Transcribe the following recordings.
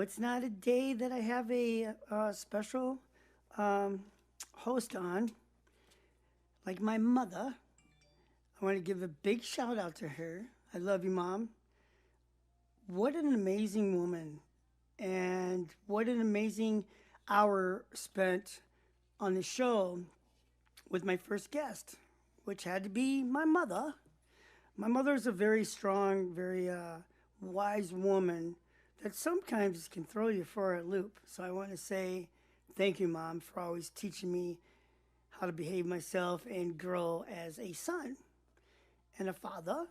It's not a day that I have a special um, host on, like my mother. I want to give a big shout out to her. I love you, Mom. What an amazing woman, and what an amazing hour spent on the show with my first guest, which had to be my mother. My mother is a very strong, very wise woman that sometimes can throw you for a loop. So I want to say thank you, Mom, for always teaching me how to behave myself and grow as a son and a father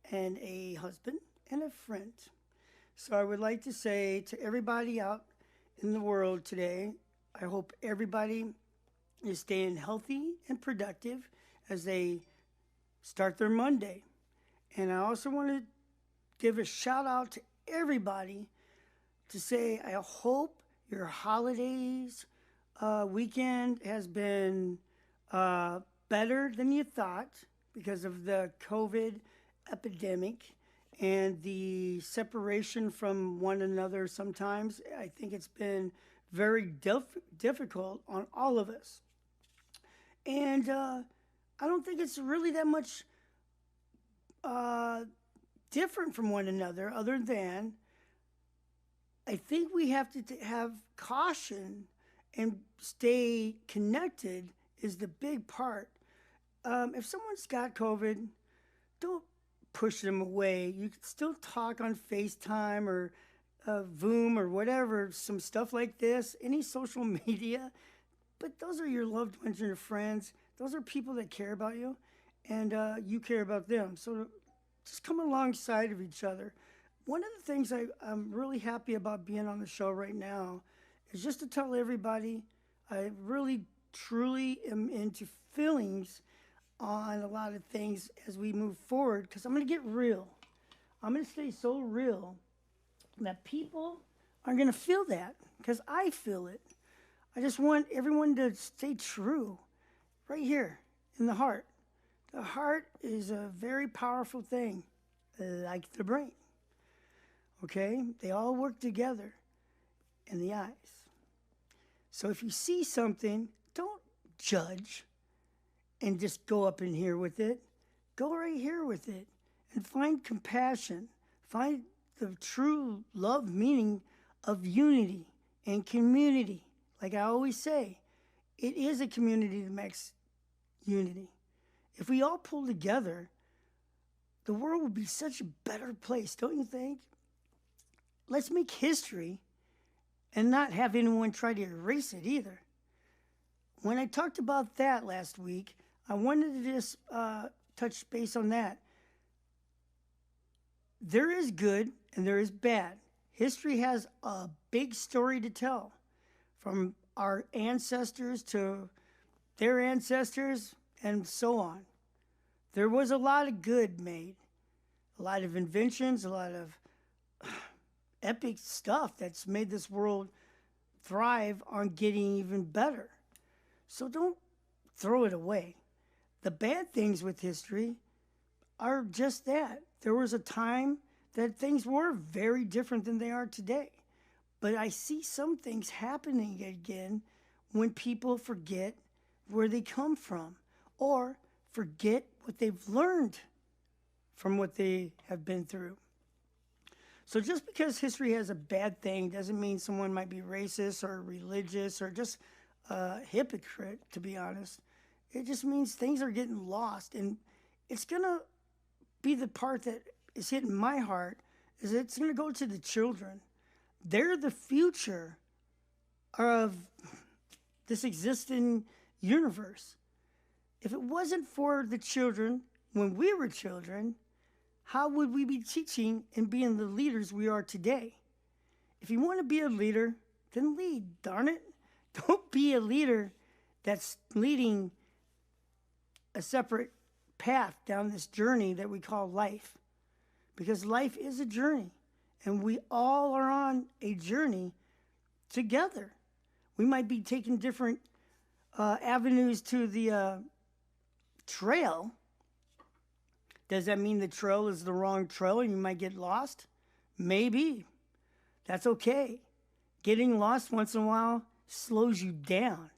and a husband and a friend. So I would like to say to everybody out in the world today, I hope everybody is staying healthy and productive as they start their Monday. And I also want to give a shout out to everybody to say I hope your holidays weekend has been better than you thought because of the COVID epidemic and the separation from one another sometimes. I think it's been very difficult on all of us. And I don't think it's really that much uh, different from one another, other than I think we have to have caution and stay connected is the big part. If someone's got COVID, don't push them away. You can still talk on FaceTime or Voom or whatever, some stuff like this, any social media. But those are your loved ones and your friends. Those are people that care about you, and you care about them. So just come alongside of each other. One of the things I'm really happy about being on the show right now is just to tell everybody I really, truly am into feelings on a lot of things as we move forward because I'm going to get real. I'm going to stay so real that people are going to feel that because I feel it. I just want everyone to stay true right here in the heart. The heart is a very powerful thing, like the brain. Okay? They all work together in the eyes. So if you see something, don't judge and just go up in here with it. Go right here with it and find compassion. Find the true love meaning of unity and community. Like I always say, it is a community that makes unity. If we all pull together, the world would be such a better place, don't you think? Let's make history and not have anyone try to erase it either. When I talked about that last week, I wanted to just touch base on that. There is good and there is bad. History has a big story to tell, from our ancestors to their ancestors and so on. There was a lot of good made, a lot of inventions, a lot of epic stuff that's made this world thrive on getting even better. So don't throw it away. The bad things with history are just that. There was a time that things were very different than they are today. But I see some things happening again when people forget where they come from or forget what they've learned from what they have been through. So just because history has a bad thing doesn't mean someone might be racist or religious or just a hypocrite, to be honest. It just means things are getting lost. And it's going to be the part that is hitting my heart is it's going to go to the children. They're the future of this existing universe. If it wasn't for the children when we were children, how would we be teaching and being the leaders we are today? If you want to be a leader, then lead, darn it. Don't be a leader that's leading a separate path down this journey that we call life. Because life is a journey, and we all are on a journey together. We might be taking different avenues to the trail. Does that mean the trail is the wrong trail and you might get lost? Maybe. That's okay. Getting lost once in a while slows you down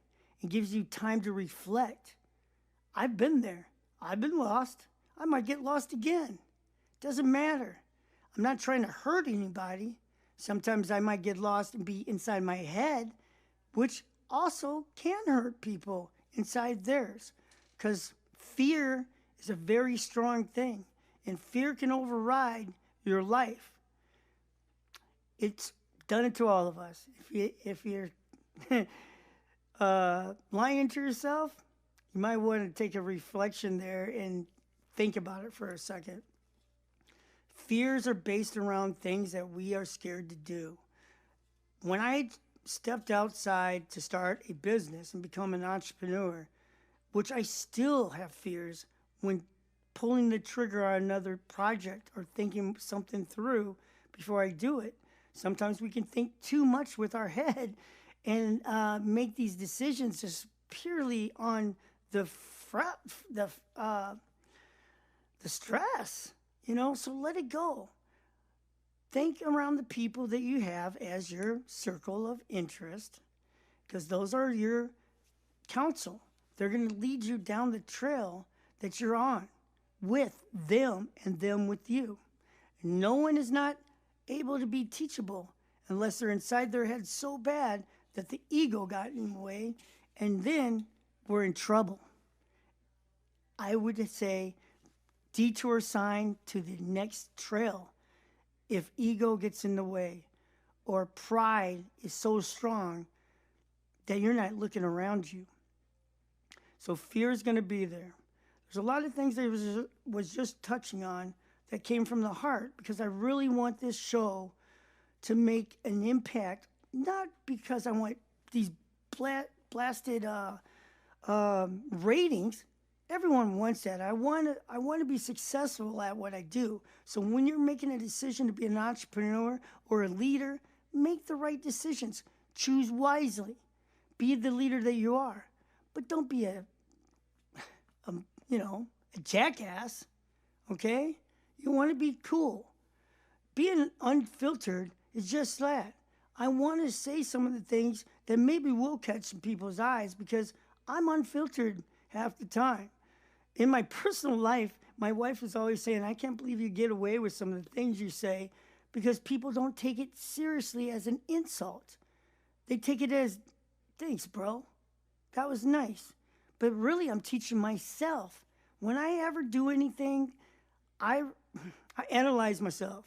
and gives you time to reflect. I've been there. I've been lost. I might get lost again. Doesn't matter. I'm not trying to hurt anybody. Sometimes I might get lost and be inside my head, which also can hurt people inside theirs. Because fear is a very strong thing, and fear can override your life. It's done it to all of us. If you're lying to yourself, you might want to take a reflection there and think about it for a second. Fears are based around things that we are scared to do. When I stepped outside to start a business and become an entrepreneur, which I still have fears when pulling the trigger on another project or thinking something through before I do it. Sometimes we can think too much with our head and make these decisions just purely on the stress, so let it go. Think around the people that you have as your circle of interest, because those are your counsel. They're going to lead you down the trail that you're on with them and them with you. No one is not able to be teachable unless they're inside their head so bad that the ego got in the way, and then we're in trouble. I would say detour sign to the next trail if ego gets in the way or pride is so strong that you're not looking around you. So fear is going to be there. There's a lot of things that I was just touching on that came from the heart, because I really want this show to make an impact, not because I want these blasted ratings. Everyone wants that. I want to be successful at what I do. So when you're making a decision to be an entrepreneur or a leader, make the right decisions. Choose wisely. Be the leader that you are. But don't be a jackass, okay? You want to be cool. Being unfiltered is just that. I want to say some of the things that maybe will catch some people's eyes, because I'm unfiltered half the time. In my personal life, my wife is always saying, I can't believe you get away with some of the things you say, because people don't take it seriously as an insult. They take it as, thanks, bro. That was nice. But really, I'm teaching myself. When I ever do anything, I analyze myself.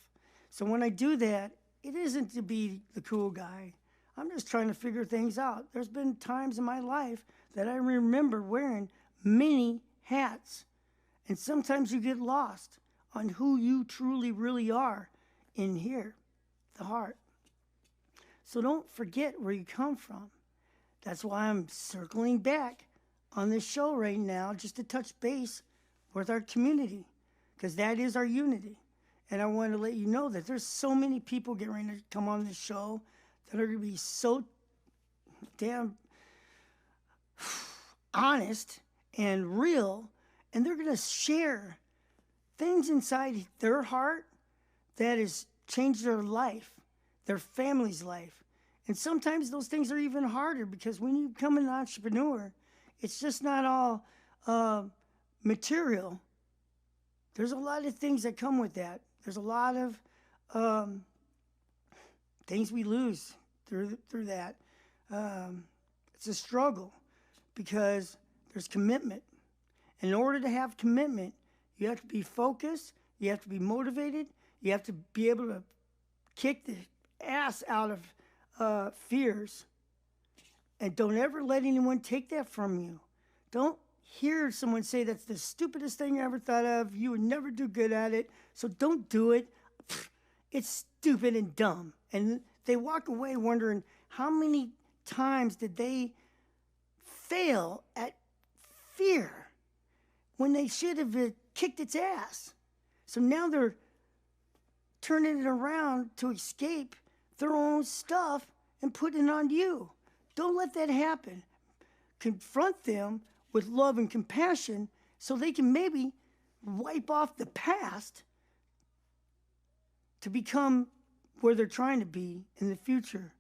So when I do that, it isn't to be the cool guy. I'm just trying to figure things out. There's been times in my life that I remember wearing many hats. And sometimes you get lost on who you truly really are in here, the heart. So don't forget where you come from. That's why I'm circling back on this show right now, just to touch base with our community, because that is our unity. And I want to let you know that there's so many people getting ready to come on this show that are going to be so damn honest and real, and they're going to share things inside their heart that has changed their life, their family's life. And sometimes those things are even harder, because when you become an entrepreneur, it's just not all material. There's a lot of things that come with that. There's a lot of things we lose through that. It's a struggle, because there's commitment. In order to have commitment, you have to be focused, you have to be motivated, you have to be able to kick the ass out of fears. And don't ever let anyone take that from you. Don't hear someone say that's the stupidest thing you ever thought of. You would never do good at it, so don't do it. It's stupid and dumb. And they walk away wondering how many times did they fail at fear when they should have kicked its ass. So now they're turning it around to escape their own stuff and putting it on you. Don't let that happen. Confront them with love and compassion so they can maybe wipe off the past to become where they're trying to be in the future.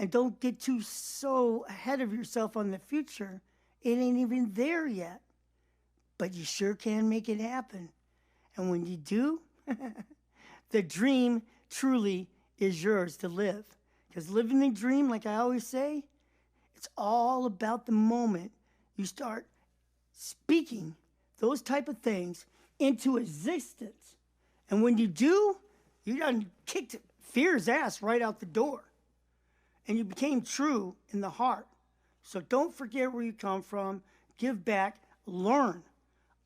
And don't get too so ahead of yourself on the future. It ain't even there yet. But you sure can make it happen. And when you do, the dream truly is yours to live. Because living the dream, like I always say, it's all about the moment you start speaking those type of things into existence. And when you do, you done kicked fear's ass right out the door. And you became true in the heart. So don't forget where you come from. Give back. Learn.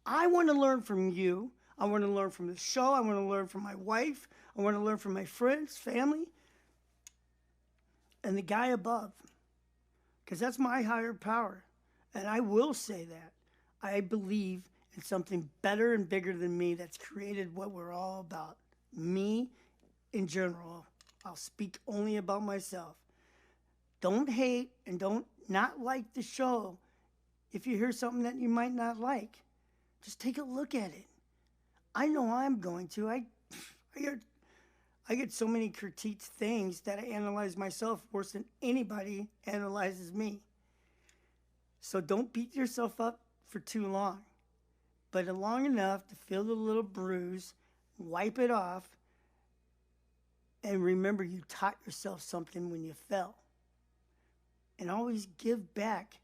I want to learn from you. I want to learn from the show. I want to learn from my wife. I want to learn from my friends, family, and the guy above. Because that's my higher power. And I will say that. I believe in something better and bigger than me that's created what we're all about. Me in general. I'll speak only about myself. Don't hate and don't not like the show. If you hear something that you might not like, just take a look at it. I know I'm going to. I get so many critiqued things that I analyze myself worse than anybody analyzes me. So don't beat yourself up for too long, but long enough to feel the little bruise, wipe it off, and remember you taught yourself something when you fell. And always give back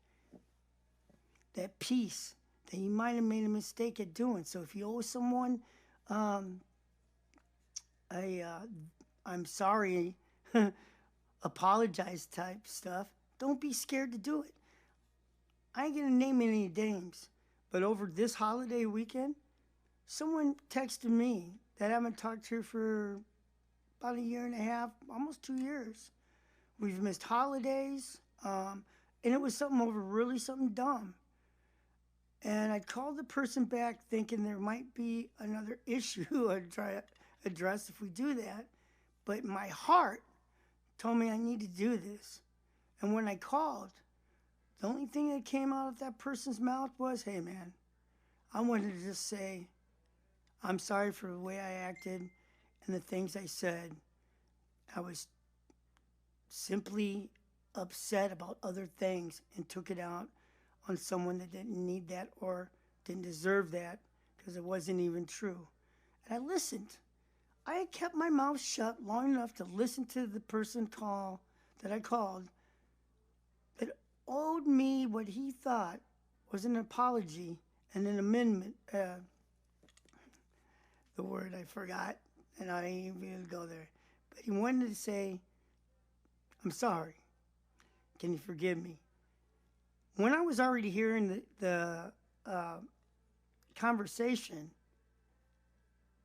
that peace that you might have made a mistake at doing. So if you owe someone I'm sorry, apologize type stuff, don't be scared to do it. I ain't gonna name any names, but over this holiday weekend, someone texted me that I haven't talked to for about a year and a half, almost 2 years. We've missed holidays, and it was something over really something dumb. And I called the person back thinking there might be another issue I'd try to address if we do that. But my heart told me I need to do this. And when I called, the only thing that came out of that person's mouth was, hey man, I wanted to just say, I'm sorry for the way I acted and the things I said. I was simply upset about other things and took it out on someone that didn't need that or didn't deserve that because it wasn't even true. And I listened. I had kept my mouth shut long enough to listen to the person that I called that owed me what he thought was an apology and an amendment. The word I forgot, and I ain't even going to go there. But he wanted to say, I'm sorry. Can you forgive me? When I was already hearing the conversation,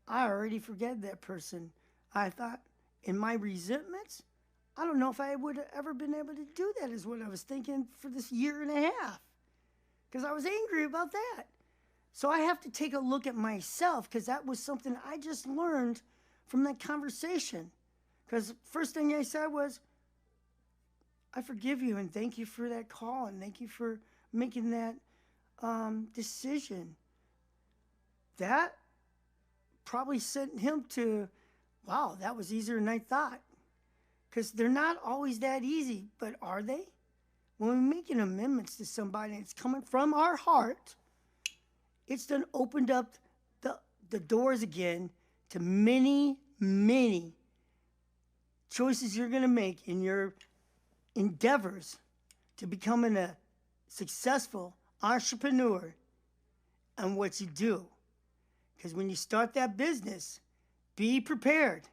I already forget that person. I thought, in my resentments, I don't know if I would have ever been able to do that, is what I was thinking for this year and a half. Because I was angry about that. So I have to take a look at myself, because that was something I just learned from that conversation. Because first thing I said was, I forgive you and thank you for that call and thank you for making that decision. That probably sent him to, wow, that was easier than I thought. Because they're not always that easy, but are they? When we're making amendments to somebody and it's coming from our heart, it's then opened up the doors again to many, many choices you're going to make in your endeavors to becoming a successful entrepreneur on what you do. Because when you start that business, be prepared.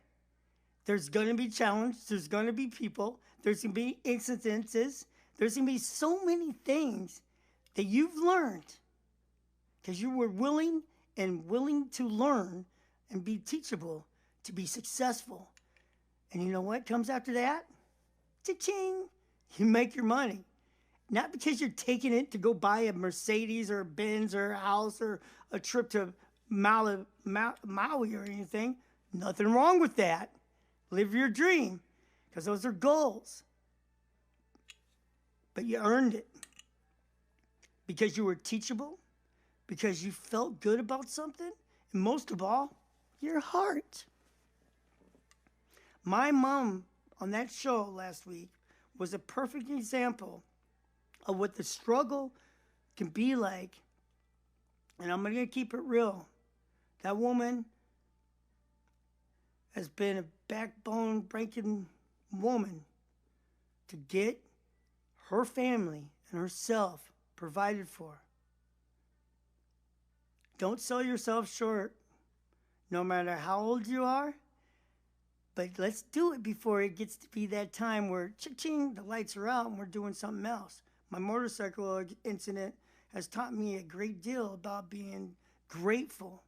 There's going to be challenges. There's going to be people. There's going to be incidences. There's going to be so many things that you've learned because you were willing to learn and be teachable to be successful. And you know what comes after that? Cha-ching! You make your money. Not because you're taking it to go buy a Mercedes or a Benz or a house or a trip to Maui or anything. Nothing wrong with that. Live your dream, because those are goals. But you earned it. Because you were teachable, because you felt good about something, and most of all, your heart. My mom on that show last week was a perfect example of what the struggle can be like. And I'm going to keep it real. That woman has been a backbone breaking woman to get her family and herself provided for. Don't sell yourself short, no matter how old you are. But let's do it before it gets to be that time where ching, the lights are out and we're doing something else. My motorcycle incident has taught me a great deal about being grateful.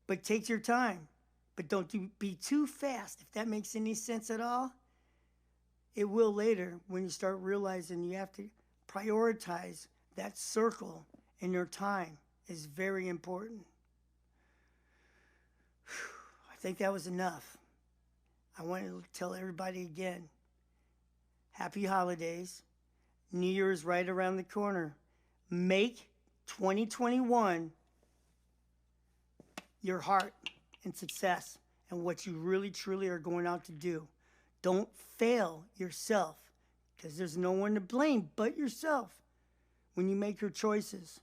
But take your time. But don't be too fast, if that makes any sense at all. It will later when you start realizing you have to prioritize that circle in your time is very important. I think that was enough. I want to tell everybody again, happy holidays. New Year's right around the corner. Make 2021 your heart and success and what you really, truly are going out to do. Don't fail yourself because there's no one to blame but yourself when you make your choices.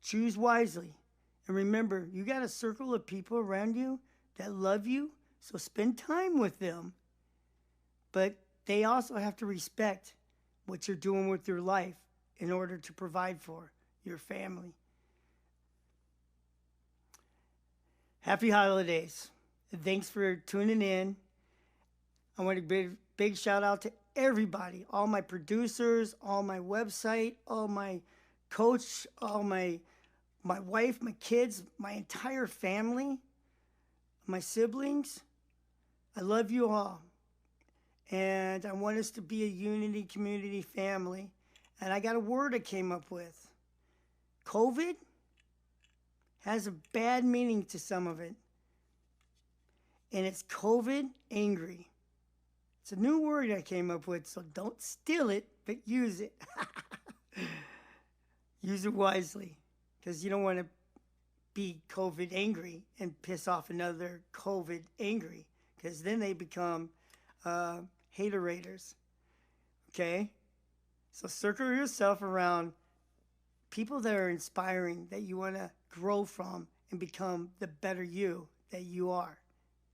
Choose wisely. And remember, you got a circle of people around you that love you, so spend time with them. But they also have to respect what you're doing with your life in order to provide for your family. Happy holidays. Thanks for tuning in. I want to give a big shout out to everybody, all my producers, all my website, all my coach, all my wife, my kids, my entire family, my siblings. I love you all. And I want us to be a unity community family. And I got a word I came up with. COVID has a bad meaning to some of it. And it's COVID angry. It's a new word I came up with, so don't steal it, but use it. Use it wisely, because you don't want to be COVID angry and piss off another COVID angry, because then they become haterators. Okay? So circle yourself around people that are inspiring, that you want to grow from and become the better you that you are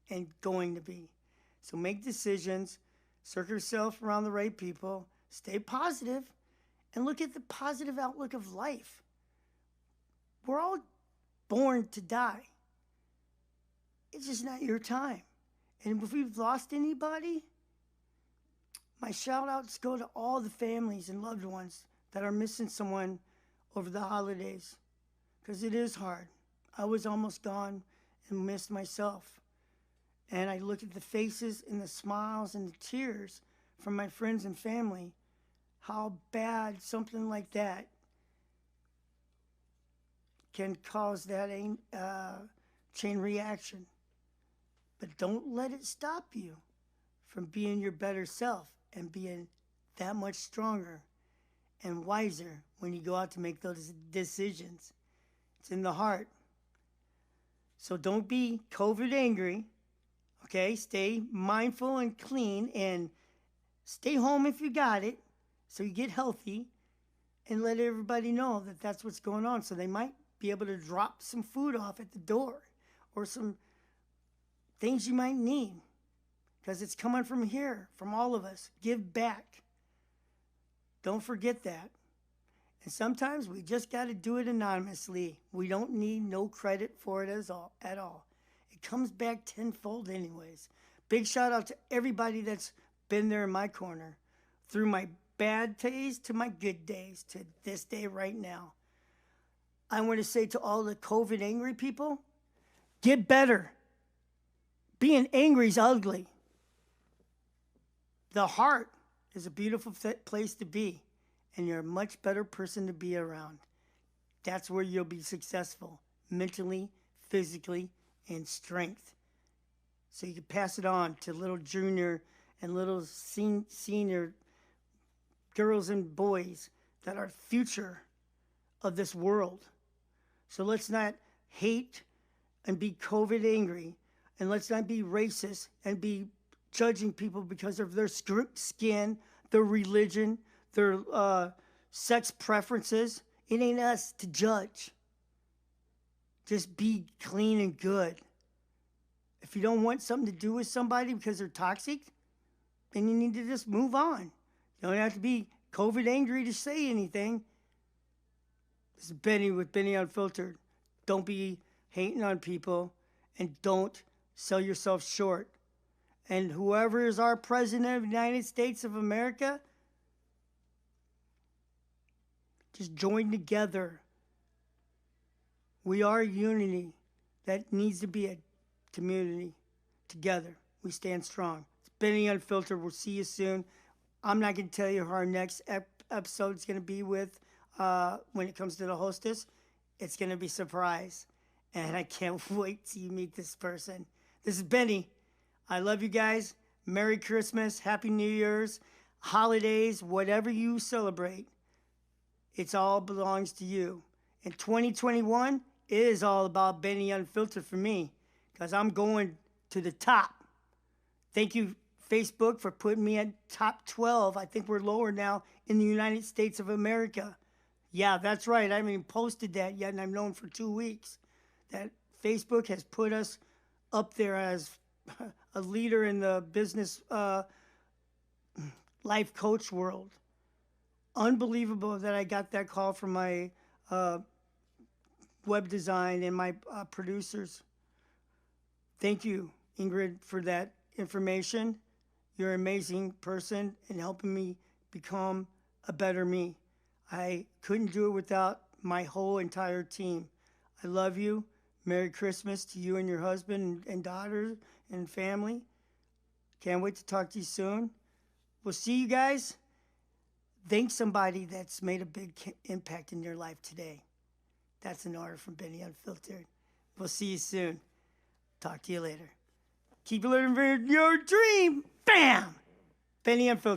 and going to be. So make decisions, circle yourself around the right people, stay positive, and look at the positive outlook of life. We're all born to die. It's just not your time. And if we've lost anybody, my shout outs go to all the families and loved ones that are missing someone over the holidays, because it is hard. I was almost gone and missed myself. And I look at the faces and the smiles and the tears from my friends and family, how bad something like that can cause that chain reaction. But don't let it stop you from being your better self and being that much stronger and wiser when you go out to make those decisions. It's in the heart. So don't be COVID angry. Okay, stay mindful and clean and stay home if you got it so you get healthy, and let everybody know that that's what's going on. So they might be able to drop some food off at the door or some things you might need, because it's coming from here, from all of us. Give back. Don't forget that. And sometimes we just got to do it anonymously. We don't need no credit for it at all. It comes back tenfold anyways. Big shout out to everybody that's been there in my corner through my bad days to my good days to this day right now. I want to say to all the COVID angry people, get better. Being angry is ugly. The heart is a beautiful place to be, and you're a much better person to be around. That's where you'll be successful, mentally, physically, and strength. So you can pass it on to little junior and little senior girls and boys that are future of this world. So let's not hate and be COVID angry, and let's not be racist and be judging people because of their skin, their religion, their sex preferences. It ain't us to judge. Just be clean and good. If you don't want something to do with somebody because they're toxic, then you need to just move on. You don't have to be COVID angry to say anything. This is Benny with Bennie Unfiltered. Don't be hating on people and don't sell yourself short. And whoever is our president of the United States of America, just join together. We are unity. That needs to be a community. Together, we stand strong. It's Bennie Unfiltered. We'll see you soon. I'm not going to tell you who our next episode is going to be with when it comes to the hostess. It's going to be a surprise. And I can't wait till you meet this person. This is Benny. I love you guys. Merry Christmas. Happy New Year's. Holidays. Whatever you celebrate. It all belongs to you. In 2021, it is all about Bennie Unfiltered for me. Because I'm going to the top. Thank you, Facebook, for putting me at top 12. I think we're lower now in the United States of America. Yeah, that's right. I haven't even posted that yet, and I've known for 2 weeks that Facebook has put us up there as a leader in the business life coach world. Unbelievable that I got that call from my web design and my producers. Thank you, Ingrid, for that information. You're an amazing person in helping me become a better me. I couldn't do it without my whole entire team. I love you. Merry Christmas to you and your husband and daughters and family. Can't wait to talk to you soon. We'll see you guys. Thank somebody that's made a big impact in your life today. That's an order from Bennie Unfiltered. We'll see you soon. Talk to you later. Keep living your dream. Bam! Bennie Unfiltered.